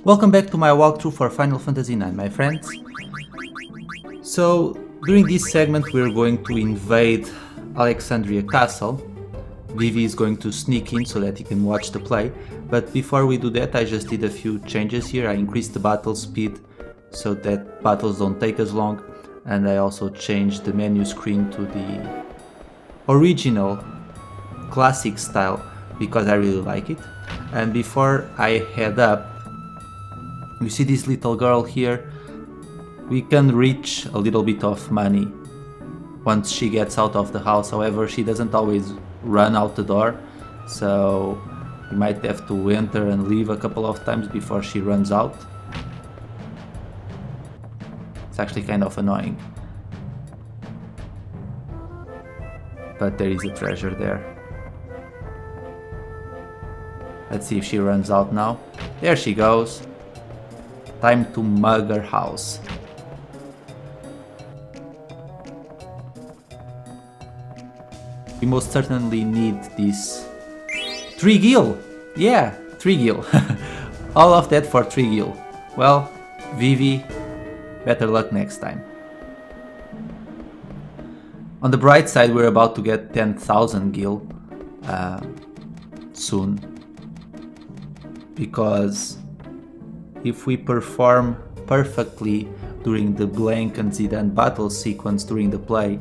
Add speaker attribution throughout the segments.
Speaker 1: Welcome back to my walkthrough for Final Fantasy IX, my friends. So, during this segment we're going to invade Alexandria Castle. Vivi is going to sneak in so that he can watch the play, but before we do that I just did a few changes here. I increased the battle speed so that battles don't take as long, and I also changed the menu screen to the original classic style because I really like it. And before I head up, you see this little girl here. We can reach a little bit of money once she gets out of the house. However, she doesn't always run out the door, so you might have to enter and leave a couple of times before she runs out. It's actually kind of annoying, but there is a treasure there. Let's see if she runs out now. There she goes. Time to mug her house. We most certainly need this 3 gil. Yeah, 3 gil. All of that for 3 gil. Well, Vivi, better luck next time. On the bright side, we're about to get 10,000 gil soon, because if we perform perfectly during the Blank and Zidane battle sequence during the play,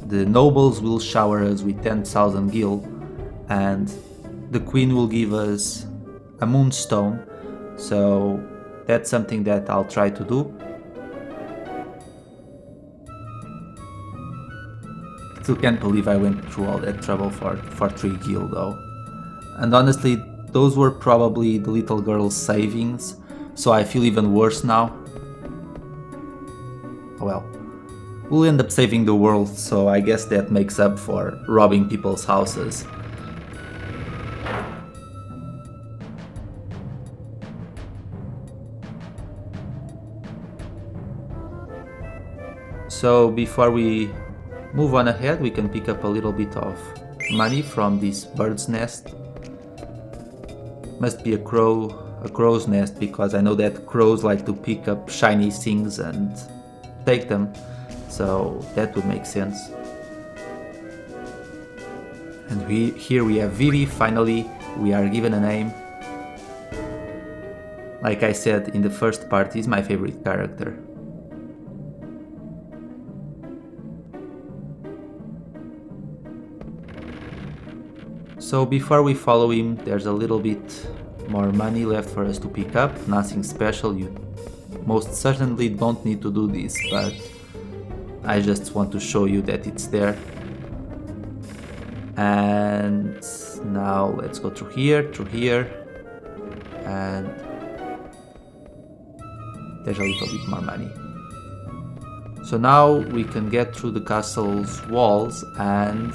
Speaker 1: the nobles will shower us with 10,000 gil, and the queen will give us a Moonstone, so that's something that I'll try to do. I still can't believe I went through all that trouble for 3 gil though. And honestly, those were probably the little girl's savings, so I feel even worse now. Well, we'll end up saving the world, so I guess that makes up for robbing people's houses. So before we move on ahead, we can pick up a little bit of money from this bird's nest. Must be a crow's nest, because I know that crows like to pick up shiny things and take them, so that would make sense. And here we have Vivi. Finally we are given a name. Like I said in the first part, he's my favorite character. So before we follow him, there's a little bit more money left for us to pick up. Nothing special, you most certainly don't need to do this, but I just want to show you that it's there. And now let's go through here, and there's a little bit more money. So now we can get through the castle's walls, and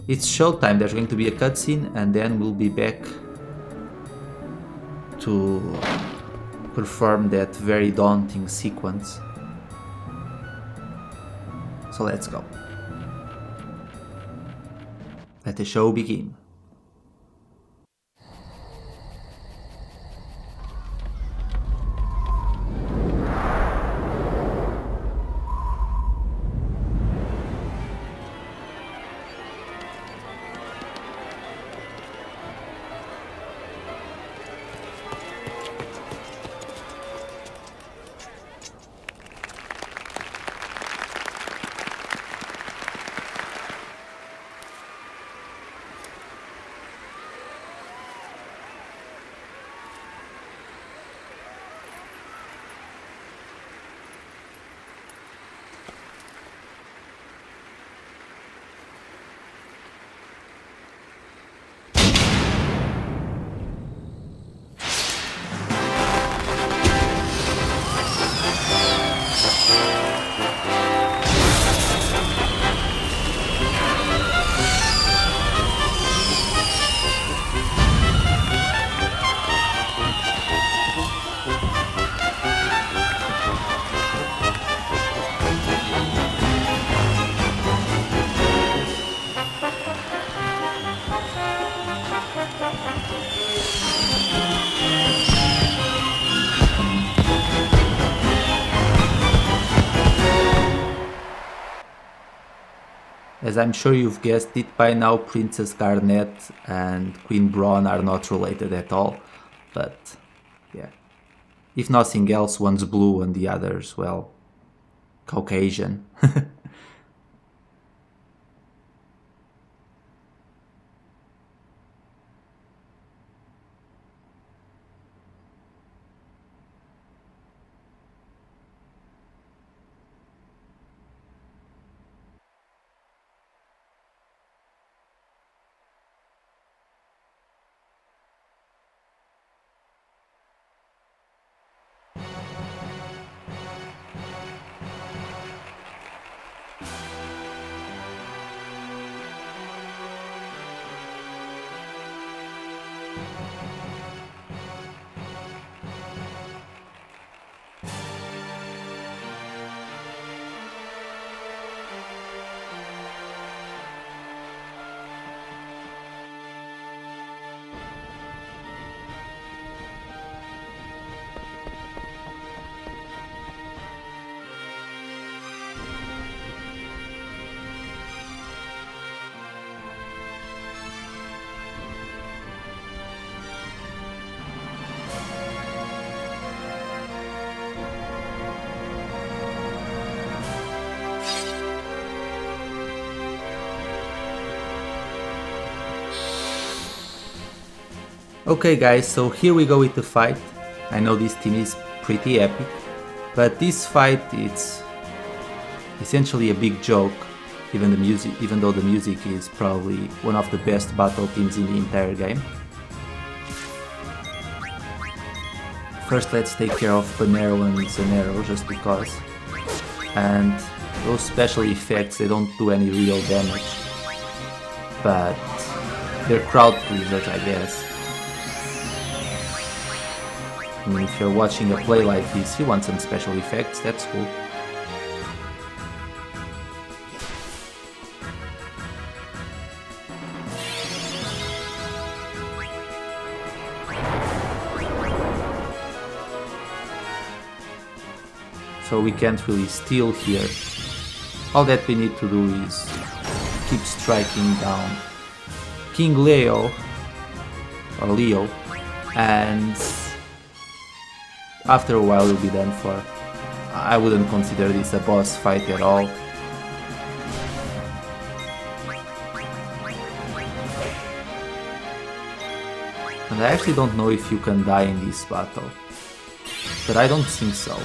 Speaker 1: it's showtime. There's going to be a cutscene, and then we'll be back to perform that very daunting sequence. So let's go. Let the show begin. As I'm sure you've guessed it by now, Princess Garnet and Queen Brahne are not related at all, but yeah. If nothing else, one's blue and the other's, well, Caucasian. Okay guys, so here we go with the fight. I know this team is pretty epic, but this fight, it's essentially a big joke, even though the music is probably one of the best battle themes in the entire game. First let's take care of Banero and Zanero, just because. And those special effects, they don't do any real damage, but they're crowd pleasers, I guess. I mean, if you're watching a play like this, you want some special effects, that's cool. So we can't really steal here. All that we need to do is keep striking down King Leo, or Leo, and after a while we'll be done for. I wouldn't consider this a boss fight at all. And I actually don't know if you can die in this battle, but I don't think so.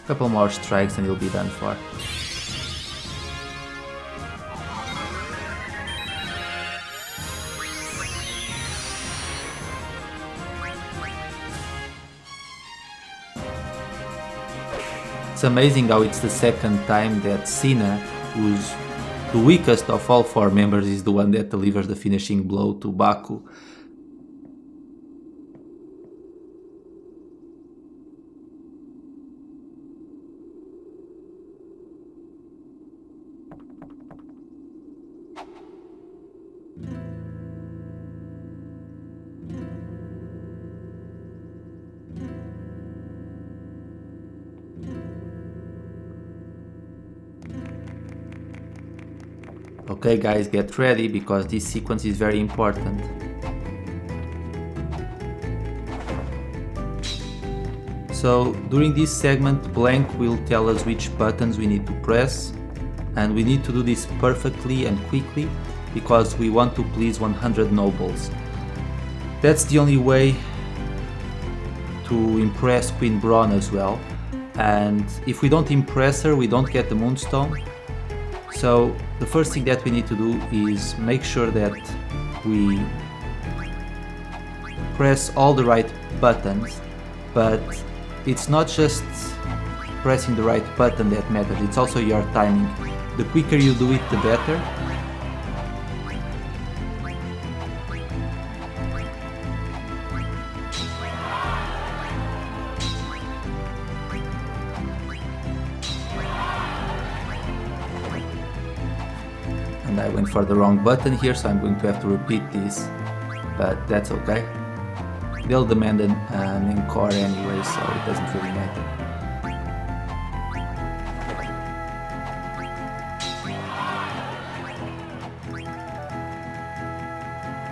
Speaker 1: Couple more strikes and you'll be done for. It's amazing how it's the second time that Sina, who's the weakest of all four members, is the one that delivers the finishing blow to Baku. Okay guys, get ready because this sequence is very important. So during this segment, Blank will tell us which buttons we need to press, and we need to do this perfectly and quickly because we want to please 100 nobles. That's the only way to impress Queen Brahne as well, and if we don't impress her, we don't get the Moonstone. So the first thing that we need to do is make sure that we press all the right buttons, but it's not just pressing the right button that matters, it's also your timing. The quicker you do it, the better. And I went for the wrong button here, so I'm going to have to repeat this, but that's okay. they'll demand an encore anyway, so it doesn't really matter.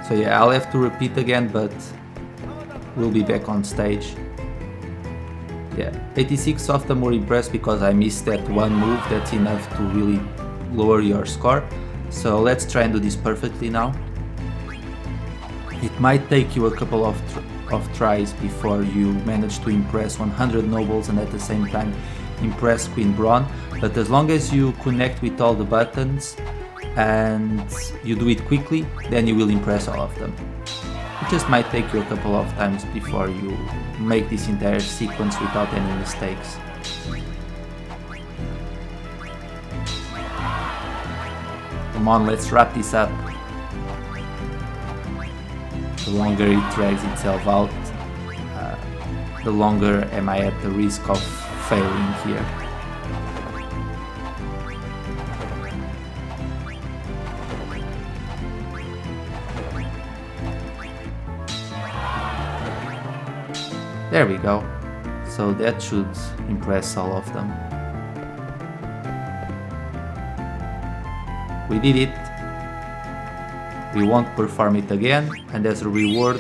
Speaker 1: So yeah, I'll have to repeat again, but we'll be back on stage. Yeah, 86 of them were impressed because I missed that one move that's enough to really lower your score. So let's try and do this perfectly now. It might take you a couple of tries before you manage to impress 100 nobles and at the same time impress Queen Brahne, but as long as you connect with all the buttons and you do it quickly, then you will impress all of them. It just might take you a couple of times before you make this entire sequence without any mistakes. Come on, let's wrap this up. The longer it drags itself out, the longer am I at the risk of failing here. There we go. So that should impress all of them. We did it. We won't perform it again, and as a reward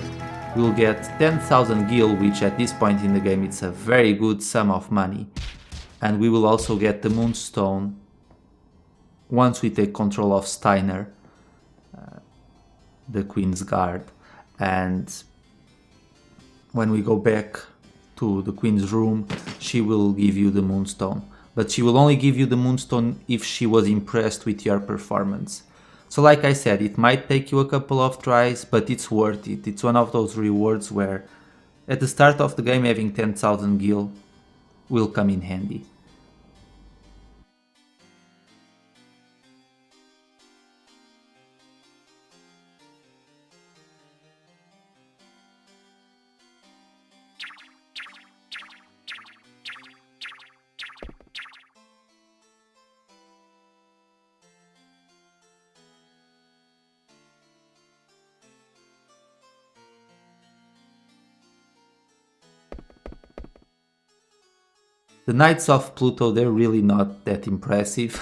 Speaker 1: we'll get 10,000 gil, which at this point in the game it's a very good sum of money. And we will also get the Moonstone once we take control of Steiner, the Queen's Guard. And when we go back to the Queen's room, she will give you the Moonstone. But she will only give you the Moonstone if she was impressed with your performance. So like I said, it might take you a couple of tries, but it's worth it. It's one of those rewards where at the start of the game having 10,000 gil will come in handy. The Knights of Pluto, they're really not that impressive,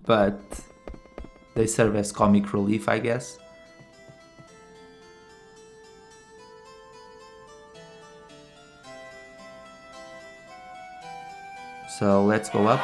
Speaker 1: but they serve as comic relief, I guess. So let's go up.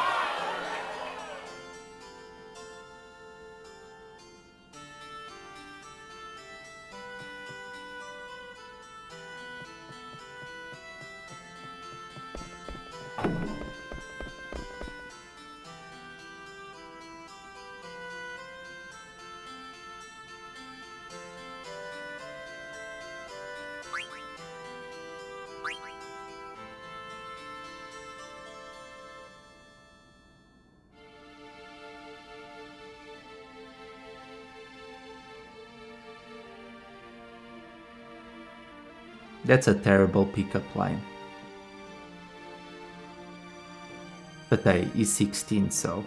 Speaker 1: That's a terrible pickup line. But hey, he's 16, so...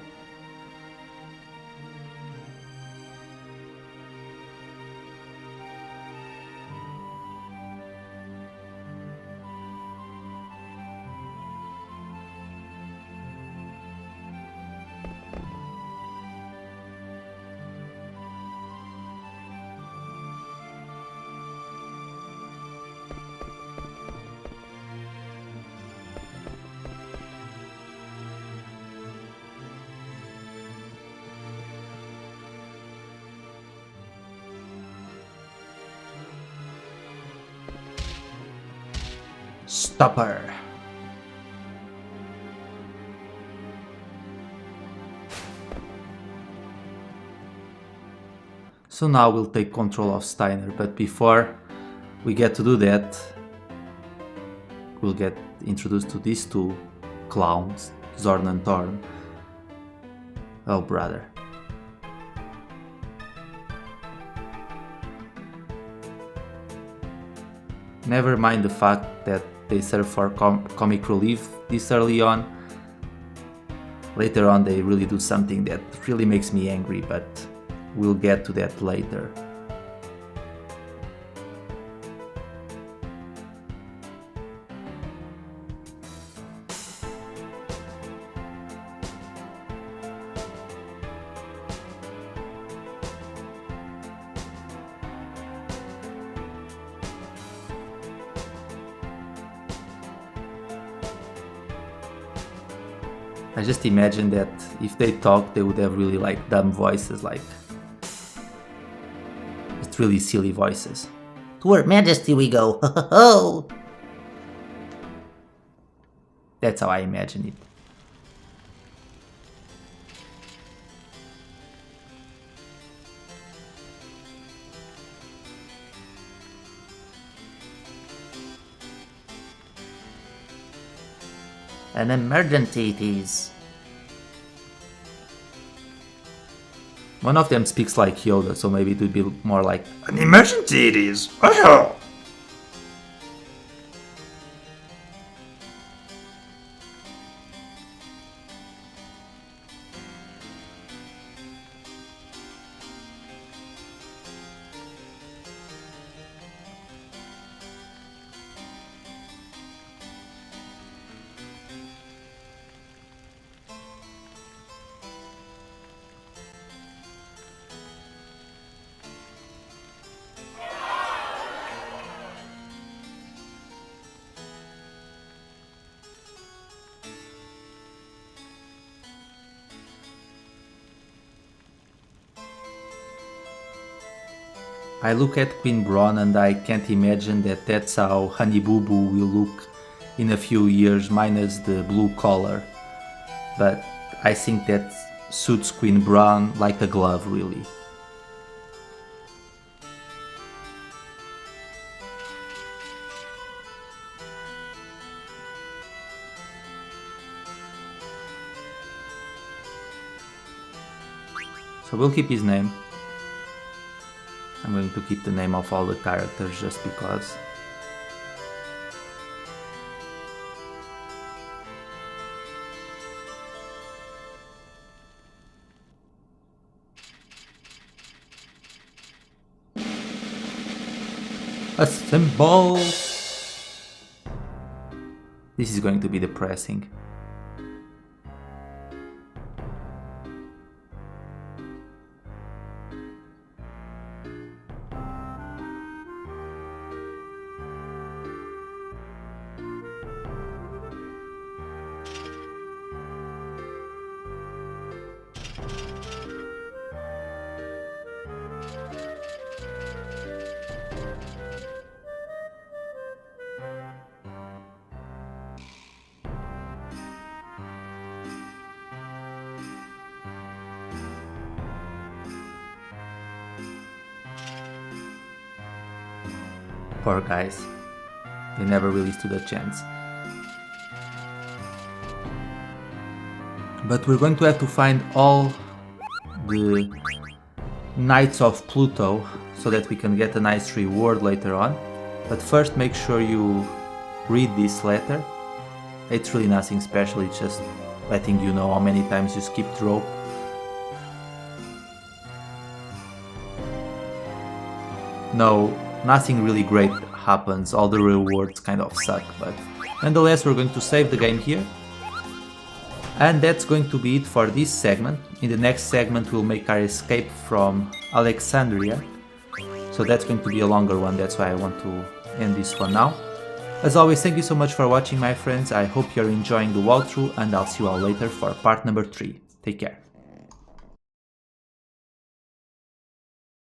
Speaker 1: Stopper. So now we'll take control of Steiner, but before we get to do that, we'll get introduced to these two clowns, Zorn and Thorn. Oh brother. Never mind the fact that they serve for comic relief this early on. Later on they really do something that really makes me angry, but we'll get to that later. I just imagine that if they talk, they would have really like dumb voices, like just really silly voices.
Speaker 2: To her majesty we go, ho ho ho!
Speaker 1: That's how I imagine it.
Speaker 2: An emergency it is.
Speaker 1: One of them speaks like Yoda, so maybe it would be more like an emergency it is. Oh. I look at Queen Brahne and I can't imagine that that's how Honey Boo Boo will look in a few years, minus the blue collar. But I think that suits Queen Brahne like a glove, really. So we'll keep his name. I'm going to keep the name of all the characters just because. Assemble! This is going to be depressing. Poor guys, they never really stood a chance. But we're going to have to find all the Knights of Pluto so that we can get a nice reward later on. But first make sure you read this letter. It's really nothing special, it's just letting you know how many times you skipped rope. No, nothing really great happens, all the rewards kind of suck, but nonetheless we're going to save the game here. And that's going to be it for this segment. In the next segment we'll make our escape from Alexandria. So that's going to be a longer one, that's why I want to end this one now. As always, thank you so much for watching, my friends. I hope you're enjoying the walkthrough and I'll see you all later for part number 3. Take care.